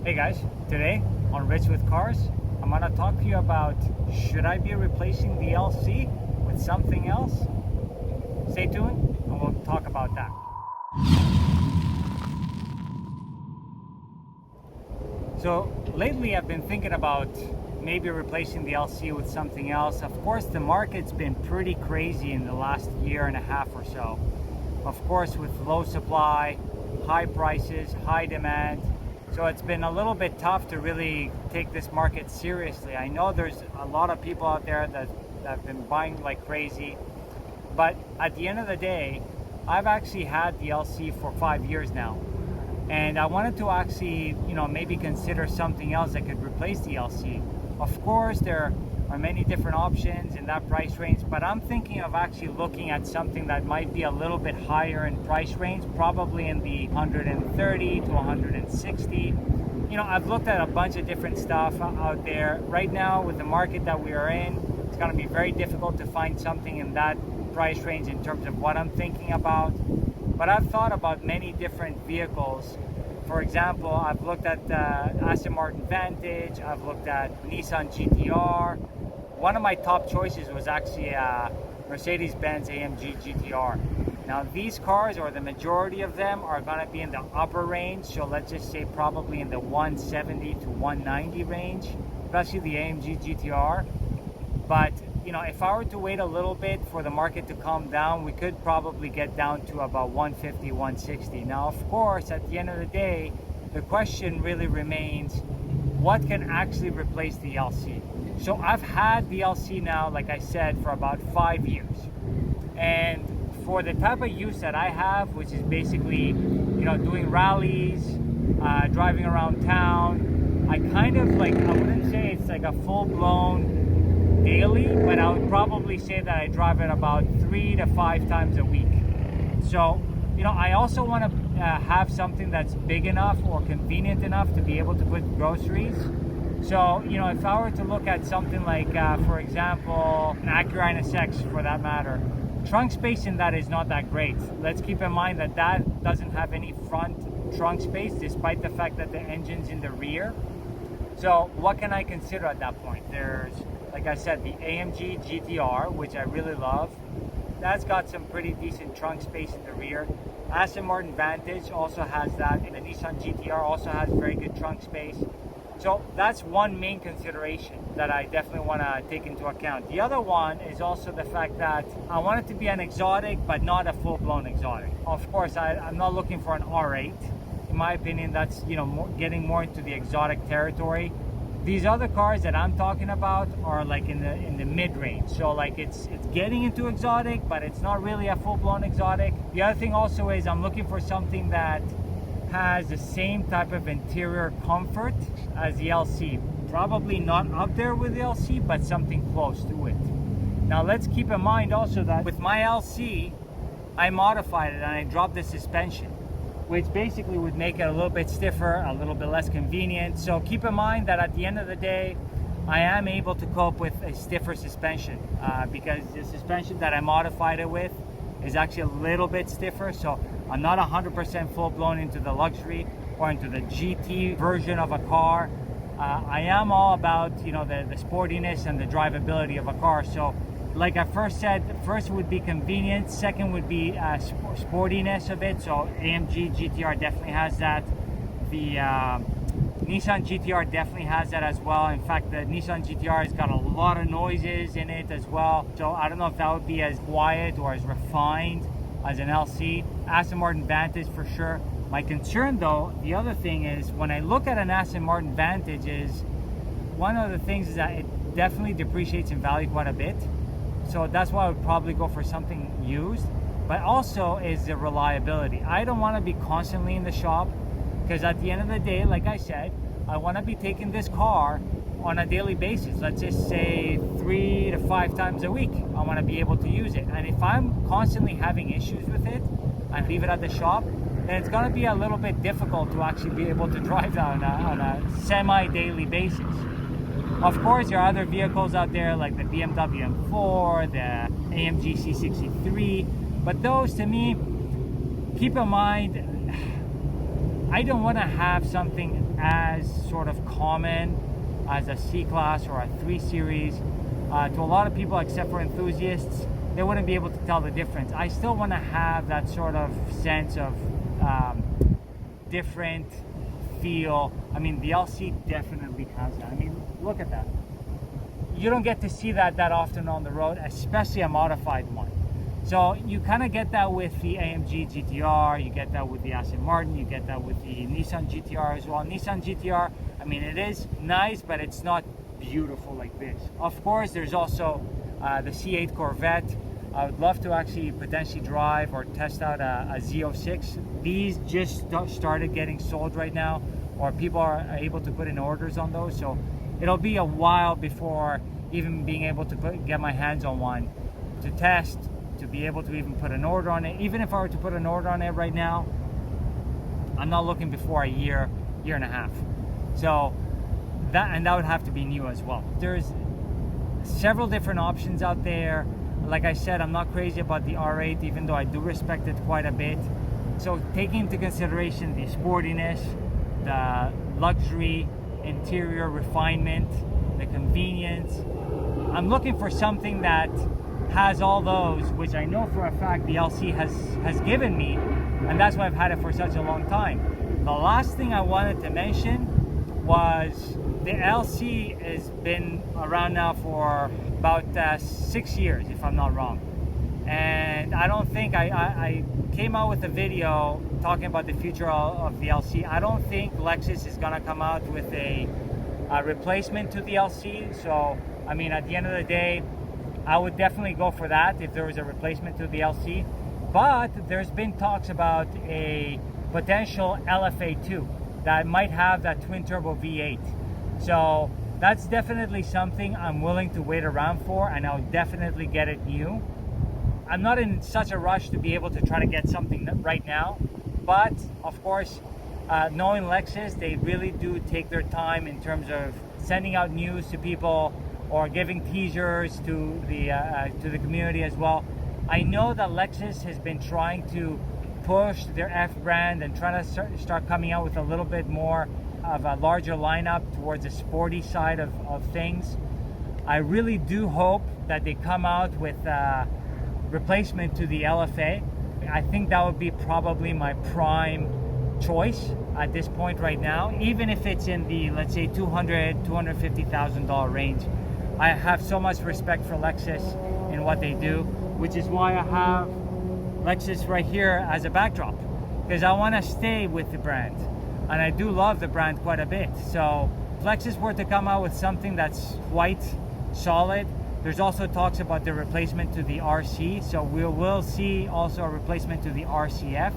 Hey guys, today on Rich with Cars, I'm gonna talk to you about should I be replacing the LC with something else? Stay tuned and we'll talk about that. So lately I've been thinking about maybe replacing the LC with something else. Of course, the market's been pretty crazy in the last year and a half or so. Of course, with low supply, high prices, high demand. So it's been a little bit tough to really take this market seriously. I know there's a lot of people out there that have been buying like crazy, but at the end of the day, I've actually had the LC for 5 years now. And I wanted to actually, maybe consider something else that could replace the LC. Of course, there are many different options in that price range, but I'm thinking of actually looking at something that might be a little bit higher in price range, probably in the 130 to 160. I've looked at a bunch of different stuff out there. Right now, with the market that we are in, it's gonna be very difficult to find something in that price range in terms of what I'm thinking about. But I've thought about many different vehicles. For example, I've looked at Aston Martin Vantage, I've looked at Nissan GT-R. One of my top choices was actually Mercedes-Benz AMG GT-R. Now these cars, or the majority of them, are going to be in the upper range, so let's just say probably in the 170 to 190 range, especially the AMG GT-R. But if I were to wait a little bit for the market to calm down, we could probably get down to about 150, 160. Now, of course, at the end of the day, the question really remains, what can actually replace the LC? So I've had the LC now, like I said, for about 5 years. And for the type of use that I have, which is basically, doing rallies, driving around town, I kind of I wouldn't say it's like a full-blown daily, but I would probably say that I drive it about 3 to 5 times a week. So, I also want to have something that's big enough or convenient enough to be able to put groceries. So, if I were to look at something like, for example, an Acura NSX for that matter, trunk space in that is not that great. Let's keep in mind that that doesn't have any front trunk space, despite the fact that the engine's in the rear. So what can I consider at that point? There's, like I said, the AMG GT-R, which I really love. That's got some pretty decent trunk space in the rear. Aston Martin Vantage also has that, and the Nissan GT-R also has very good trunk space. So that's one main consideration that I definitely want to take into account. The other one is also the fact that I want it to be an exotic, but not a full-blown exotic. Of course, I'm not looking for an R8. In my opinion, that's getting more into the exotic territory. These other cars that I'm talking about are like in the mid-range. So like it's getting into exotic, but it's not really a full-blown exotic. The other thing also is I'm looking for something that has the same type of interior comfort as the LC. Probably not up there with the LC, but something close to it. Now let's keep in mind also that with my LC, I modified it and I dropped the suspension, which basically would make it a little bit stiffer, a little bit less convenient. So keep in mind that at the end of the day, I am able to cope with a stiffer suspension because the suspension that I modified it with is actually a little bit stiffer. So I'm not 100% full-blown into the luxury or into the GT version of a car. I am all about, the sportiness and the drivability of a car. So like I first said, first would be convenience, second would be sportiness of it. So AMG GT-R definitely has that. The Nissan GT-R definitely has that as well. In fact, the Nissan GT-R has got a lot of noises in it as well. So I don't know if that would be as quiet or as refined as an LC. Aston Martin Vantage for sure. My concern though, the other thing is when I look at an Aston Martin Vantage is, one of the things is that it definitely depreciates in value quite a bit. So that's why I would probably go for something used. But also is the reliability. I don't want to be constantly in the shop because at the end of the day, like I said, I want to be taking this car on a daily basis. Let's just say 3 to 5 times a week. I want to be able to use it. And if I'm constantly having issues with it and leave it at the shop, then it's going to be a little bit difficult to actually be able to drive that on a semi-daily basis. Of course, there are other vehicles out there like the BMW M4, the AMG C63, but those to me, keep in mind, I don't want to have something as sort of common as a C-Class or a 3 Series. To a lot of people, except for enthusiasts, they wouldn't be able to tell the difference. I still want to have that sort of sense of different feel. I mean, the LC definitely has that. I mean, look at that. You don't get to see that often on the road, especially a modified one. So you kind of get that with the AMG GTR, you get that with the Aston Martin, you get that with the Nissan GTR as well. Nissan GTR, I mean, it is nice, but it's not beautiful like this. Of course, there's also the C8 Corvette. I would love to actually potentially drive or test out a Z06. These just started getting sold right now, or people are able to put in orders on those. So it'll be a while before even being able to get my hands on one to test, to be able to even put an order on it. Even if I were to put an order on it right now, I'm not looking before a year and a half. So that would have to be new as well. There's several different options out there. Like I said, I'm not crazy about the R8, even though I do respect it quite a bit. So taking into consideration the sportiness, the luxury, interior refinement, the convenience, I'm looking for something that has all those, which I know for a fact the LC has given me, and that's why I've had it for such a long time. The last thing I wanted to mention was the LC has been around now for about 6 years, if I'm not wrong. And I don't think I came out with a video talking about the future of the LC. I don't think Lexus is gonna come out with a replacement to the LC. So, I mean, at the end of the day, I would definitely go for that if there was a replacement to the LC. But there's been talks about a potential LFA2 that might have that twin turbo V8. So that's definitely something I'm willing to wait around for, and I'll definitely get it new. I'm not in such a rush to be able to try to get something right now, but of course, knowing Lexus, they really do take their time in terms of sending out news to people or giving teasers to the community as well. I know that Lexus has been trying to push their F brand and trying to start coming out with a little bit more of a larger lineup towards the sporty side of things. I really do hope that they come out with a replacement to the LFA. I think that would be probably my prime choice at this point right now, even if it's in the, let's say, $250,000 range. I have so much respect for Lexus and what they do, which is why I have Lexus right here as a backdrop, because I want to stay with the brand, and I do love the brand quite a bit. So if Lexus were to come out with something that's quite solid, there's also talks about the replacement to the RC, so we will see also a replacement to the RCF.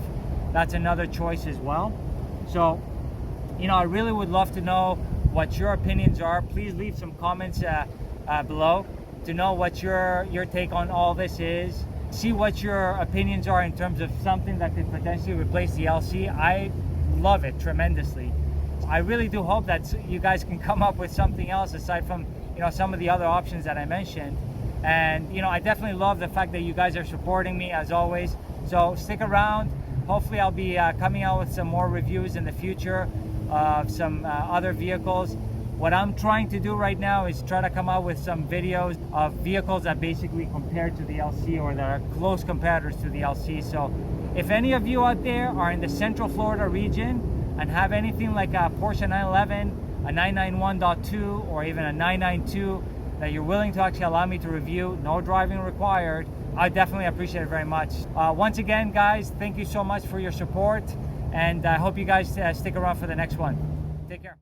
That's another choice as well. So, you know, I really would love to know what your opinions are. Please leave some comments below to know what your take on all this is. See what your opinions are in terms of something that could potentially replace the LC. I love it tremendously. I really do hope that you guys can come up with something else aside from, you know, some of the other options that I mentioned. And, you know, I definitely love the fact that you guys are supporting me as always. So stick around. Hopefully I'll be coming out with some more reviews in the future of some other vehicles. What I'm trying to do right now is try to come out with some videos of vehicles that basically compare to the LC, or that are close competitors to the LC. So if any of you out there are in the Central Florida region and have anything like a Porsche 911, a 991.2, or even a 992 that you're willing to actually allow me to review, no driving required, I definitely appreciate it very much. Once again, guys, thank you so much for your support, and I hope you guys stick around for the next one. Take care.